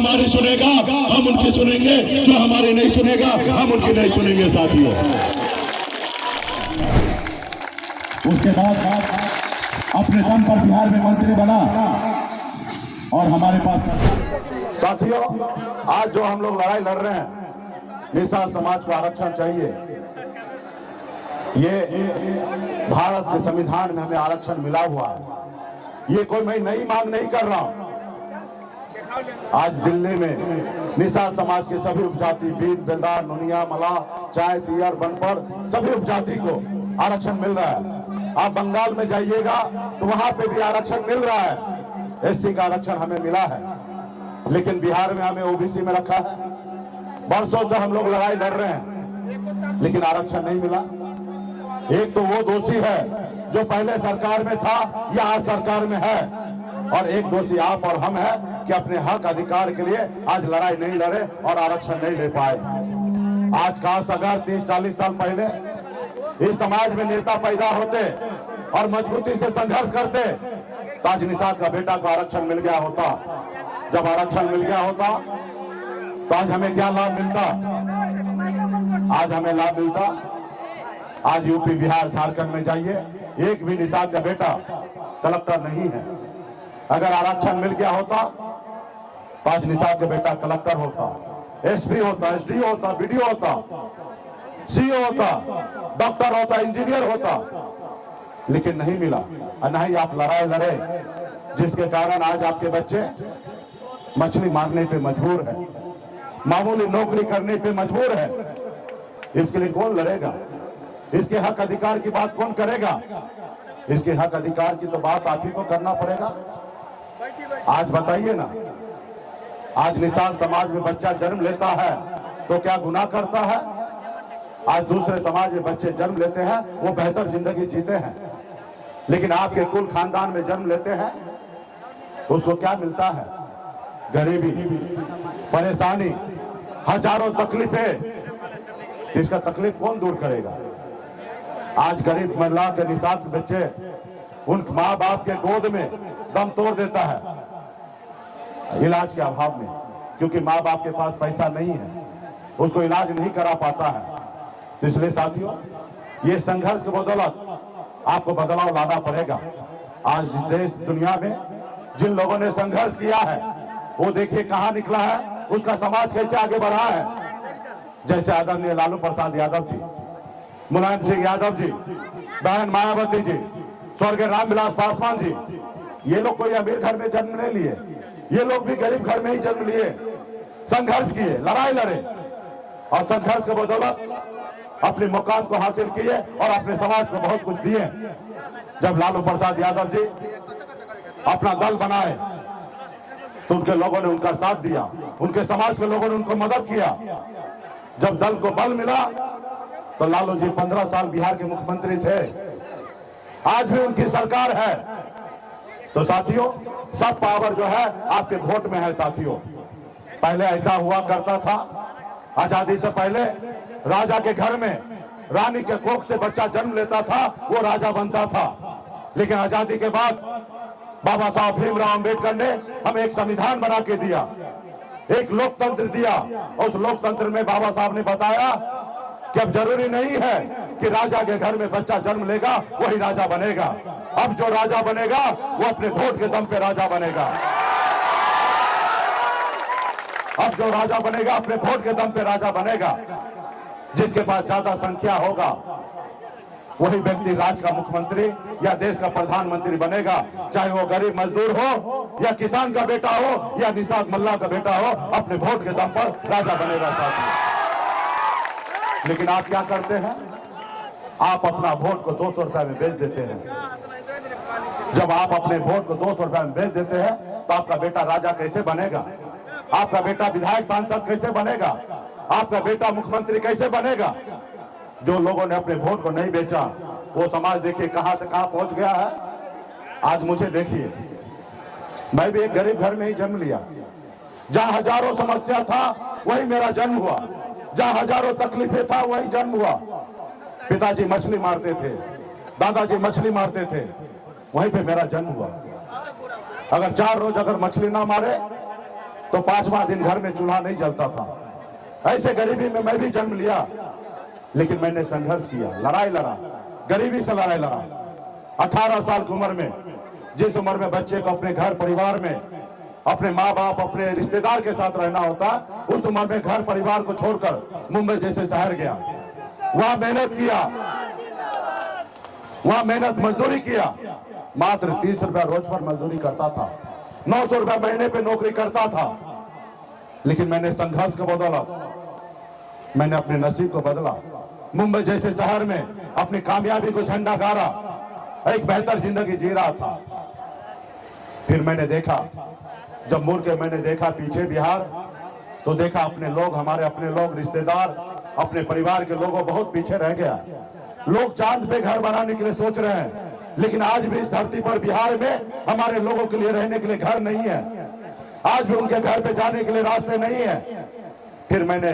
हमारी सुनेगा हम उनकी सुनेंगे, जो हमारी नहीं सुनेगा हम उनकी नहीं सुनेंगे साथियों। उसके बाद अपने दम पर बिहार में मंत्री बना और हमारे पास साथियों आज जो हम लोग लड़ाई लड़ रहे हैं, निषाद समाज को आरक्षण चाहिए। ये भारत के संविधान में हमें आरक्षण मिला हुआ है। ये कोई मैं नई मांग नहीं कर रहा हूं। आज दिल्ली में निषाद समाज के सभी उपजाति, बीद, बेलदार, नुनिया, मलाह, चाय, तियर, बनपर, सभी उपजाति को आरक्षण मिल रहा है। आप बंगाल में जाइएगा तो वहां पे भी आरक्षण मिल रहा है। एससी का आरक्षण हमें मिला है, लेकिन बिहार में हमें ओबीसी में रखा है। बरसों से हम लोग लड़ाई लड़ रहे हैं, लेकिन आरक्षण नहीं मिला। एक तो वो दोषी है जो पहले सरकार में था या आज सरकार में है, और एक दोषी आप और हम हैं कि अपने हक अधिकार के लिए आज लड़ाई नहीं लड़े और आरक्षण नहीं ले पाए। आज काश अगर 30-40 साल पहले इस समाज में नेता पैदा होते और मजबूती से संघर्ष करते तो आज निषाद का बेटा को आरक्षण मिल गया होता। जब आरक्षण मिल गया होता तो आज हमें क्या लाभ मिलता? आज हमें लाभ मिलता, आज यूपी, बिहार, झारखंड में जाइए, एक भी निषाद का बेटा कलेक्टर नहीं है। अगर आरक्षण मिल गया होता तो आज निषाद का बेटा कलेक्टर होता, एसपी होता, एसडीओ होता, बीडीओ होता, सीओ होता, डॉक्टर होता, इंजीनियर होता, लेकिन नहीं मिला। और नहीं आप लड़ाई लड़े, जिसके कारण आज आपके बच्चे मछली मारने पे मजबूर है, मामूली नौकरी करने पे मजबूर है। इसके लिए कौन लड़ेगा? इसके हक अधिकार की बात कौन करेगा? इसके हक अधिकार की तो बात आप ही को करना पड़ेगा। आज बताइए ना, आज निषाद समाज में बच्चा जन्म लेता है तो क्या गुनाह करता है? आज दूसरे समाज में बच्चे जन्म लेते हैं, वो बेहतर जिंदगी जीते हैं, लेकिन आपके कुल खानदान में जन्म लेते हैं, उसको क्या मिलता है? गरीबी, परेशानी, हजारों तकलीफें। इसका तकलीफ कौन दूर करेगा? आज गरीब महिला के निषाद के बच्चे उन माँ बाप के गोद में दम तोड़ देता है इलाज के अभाव में, क्योंकि माँ बाप के पास पैसा नहीं है, उसको इलाज नहीं करा पाता है। तो इसलिए साथियों, ये संघर्ष के बदौलत आपको बदलाव लाना पड़ेगा। आज इस देश दुनिया में जिन लोगों ने संघर्ष किया है, वो देखिए कहां निकला है, उसका समाज कैसे आगे बढ़ा है। जैसे आदरणीय लालू प्रसाद यादव जी, मुलायम सिंह यादव जी, बहन मायावती जी, स्वर्गीय रामविलास पासवान जी, ये लोग कोई अमीर घर में जन्म नहीं लिए, ये लोग भी गरीब घर में ही जन्म लिए, संघर्ष किए, लड़ाई लड़े, और संघर्ष के बदौलत अपने मुकाम को हासिल किए और अपने समाज को बहुत कुछ दिए। जब लालू प्रसाद यादव जी अपना दल बनाए तो उनके लोगों ने उनका साथ दिया, उनके समाज के लोगों ने उनको मदद किया। जब दल को बल मिला तो लालू जी 15 साल बिहार के मुख्यमंत्री थे, आज भी उनकी सरकार है। तो साथियों, सब पावर जो है आपके वोट में है। साथियों, पहले ऐसा हुआ करता था, आजादी से पहले राजा के घर में रानी के कोख से बच्चा जन्म लेता था, वो राजा बनता था। लेकिन आजादी के बाद बाबा साहब भीमराव अंबेडकर ने हमें एक संविधान बना के दिया, एक लोकतंत्र दिया। उस लोकतंत्र में बाबा साहब ने बताया कि अब जरूरी नहीं है कि राजा के घर में बच्चा जन्म लेगा वही राजा बनेगा। अब जो राजा बनेगा वो अपने वोट के दम पे राजा बनेगा। अब जो राजा बनेगा अपने वोट के दम पे राजा बनेगा। जिसके पास ज्यादा संख्या होगा वही व्यक्ति राज्य का मुख्यमंत्री या देश का प्रधानमंत्री बनेगा, चाहे वो गरीब मजदूर हो या किसान का बेटा हो या निषाद मल्ला का बेटा हो, अपने वोट के दम पर राजा बनेगा साथियों। लेकिन आप क्या करते हैं? आप अपना वोट को 200 रुपए में बेच देते हैं। जब आप अपने वोट को 200 रुपए में बेच देते हैं तो आपका बेटा राजा कैसे बनेगा? आपका बेटा विधायक सांसद कैसे बनेगा? आपका बेटा मुख्यमंत्री कैसे बनेगा? जो लोगों ने अपने वोट को नहीं बेचा, वो समाज देखिए कहां से कहां पहुंच गया है। आज मुझे देखिए, मैं भी एक गरीब घर में ही जन्म लिया, जहां हजारों समस्या था वही मेरा जन्म हुआ, जहां हजारों तकलीफें था वही जन्म हुआ। पिताजी मछली मारते थे, दादाजी मछली मारते थे, वहीं पे मेरा जन्म हुआ। अगर 4 रोज अगर मछली ना मारे तो 5वां दिन घर में चूल्हा नहीं जलता था। ऐसे गरीबी में मैं भी जन्म लिया, लेकिन मैंने संघर्ष किया, लड़ाई लड़ा, गरीबी से लड़ाई लड़ा। 18 साल की उम्र में, जिस उम्र में बच्चे को अपने घर परिवार में अपने माँ बाप अपने रिश्तेदार के साथ रहना होता, उस उम्र में घर परिवार को छोड़कर मुंबई जैसे शहर गया। वहां मेहनत किया, वहां मेहनत मजदूरी किया। मात्र 30 रुपया रोज पर मजदूरी करता था, 900 रुपया महीने पे नौकरी करता था। लेकिन मैंने संघर्ष को बदला, मैंने अपने नसीब को बदला। मुंबई जैसे शहर में अपनी कामयाबी को झंडा गाड़ा, एक बेहतर जिंदगी जी रहा था। फिर मैंने देखा, जब मुड़ के मैंने देखा पीछे बिहार, तो देखा अपने लोग, हमारे अपने लोग, रिश्तेदार, अपने परिवार के लोगों बहुत पीछे रह गया। लोग चांद पे घर बनाने के लिए सोच रहे हैं, लेकिन आज भी इस धरती पर बिहार में हमारे लोगों के लिए रहने के लिए घर नहीं है। आज भी उनके घर पे जाने के लिए रास्ते नहीं है। फिर मैंने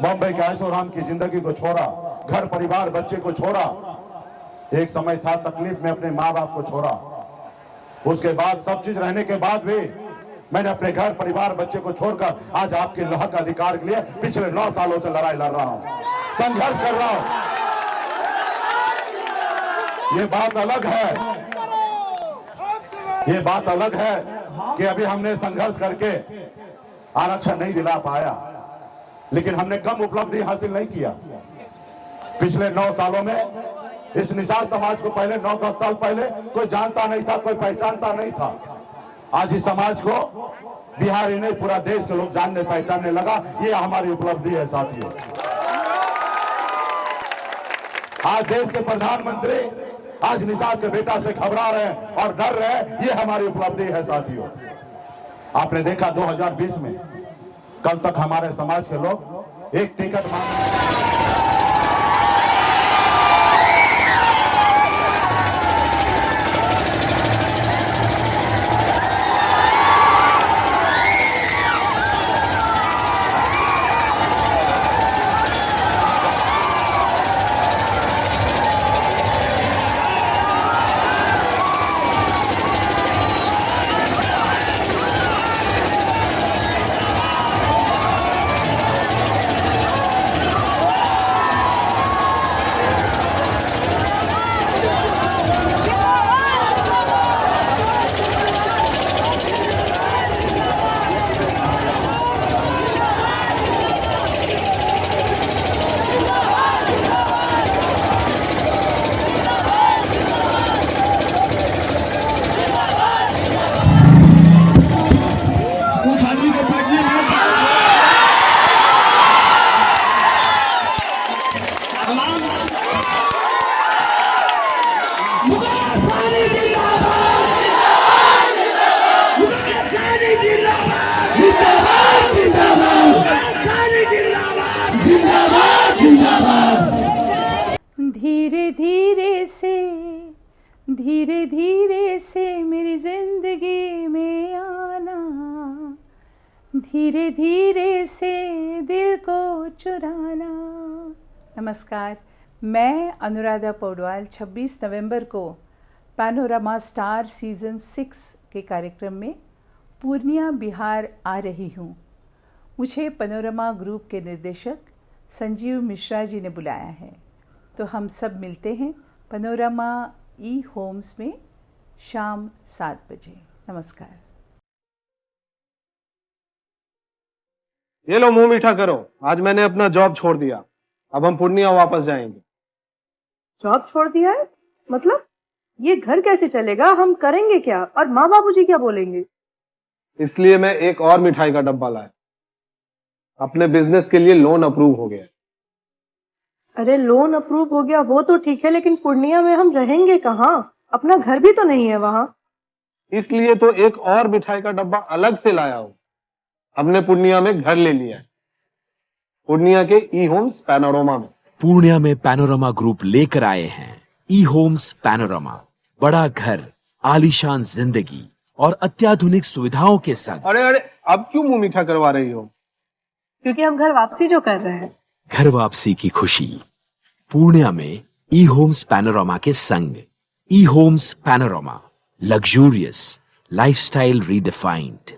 बॉम्बे के ऐशोआराम की जिंदगी को छोड़ा, घर परिवार बच्चे को छोड़ा। एक समय था तकलीफ में अपने माँ बाप को छोड़ा। उसके बाद सब चीज रहने के बाद भी मैंने अपने घर परिवार बच्चे को छोड़कर आज आपके हक अधिकार के लिए पिछले 9 सालों से लड़ाई लड़ रहा हूं, संघर्ष कर रहा हूं। ये बात अलग है, ये बात अलग है कि अभी हमने संघर्ष करके आरक्षण नहीं दिला पाया, लेकिन हमने कम उपलब्धि हासिल नहीं किया। पिछले 9 सालों में इस निषाद समाज को पहले 9-10 साल पहले कोई जानता नहीं था, कोई पहचानता नहीं था। आज इस समाज को बिहार ही नहीं पूरा देश के लोग जानने पहचानने लगा। ये हमारी उपलब्धि है साथियों। आज देश के प्रधानमंत्री आज निषाद के बेटा से घबरा रहे हैं और डर रहे हैं, ये हमारी उपलब्धि है साथियों। आपने देखा 2020 में कल तक हमारे समाज के लोग एक टिकट मांग धीरे धीरे से मेरी जिंदगी में आना, धीरे धीरे से दिल को चुराना। नमस्कार, मैं अनुराधा पौडवाल 26 नवंबर को पैनोरमा स्टार सीज़न 6 के कार्यक्रम में पूर्णिया बिहार आ रही हूँ। मुझे पैनोरमा ग्रुप के निर्देशक संजीव मिश्रा जी ने बुलाया है, तो हम सब मिलते हैं पैनोरमा ई-होम्स में शाम 7 बजे। नमस्कार। ये लो मुंह मीठा करो, आज मैंने अपना जॉब छोड़ दिया, अब हम पूर्णिया वापस जाएंगे। जॉब छोड़ दिया है? मतलब ये घर कैसे चलेगा? हम करेंगे क्या? और माँ बाबूजी क्या बोलेंगे? इसलिए मैं एक और मिठाई का डब्बा लाया। अपने बिजनेस के लिए लोन अप्रूव हो गया। अरे लोन अप्रूव हो गया वो तो ठीक है, लेकिन पूर्णिया में हम रहेंगे कहाँ? अपना घर भी तो नहीं है वहाँ। इसलिए तो एक और मिठाई का डब्बा अलग से लाया हूँ। हमने पूर्णिया में घर ले लिया है, पूर्णिया के ई-होम्स पैनोरमा में। पूर्णिया में पैनोरमा ग्रुप लेकर आए हैं ई-होम्स पैनोरमा। बड़ा घर, आलीशान जिंदगी और अत्याधुनिक सुविधाओं के संग। अरे अरे, अब क्यों मुंह मीठा करवा रही हो? क्योंकि हम घर वापसी जो कर रहे हैं। घर वापसी की खुशी पूर्णिया में ई-होम्स पैनोरमा के संग। ई-होम्स पैनोरमा, लग्जूरियस लाइफस्टाइल रीडिफाइंड।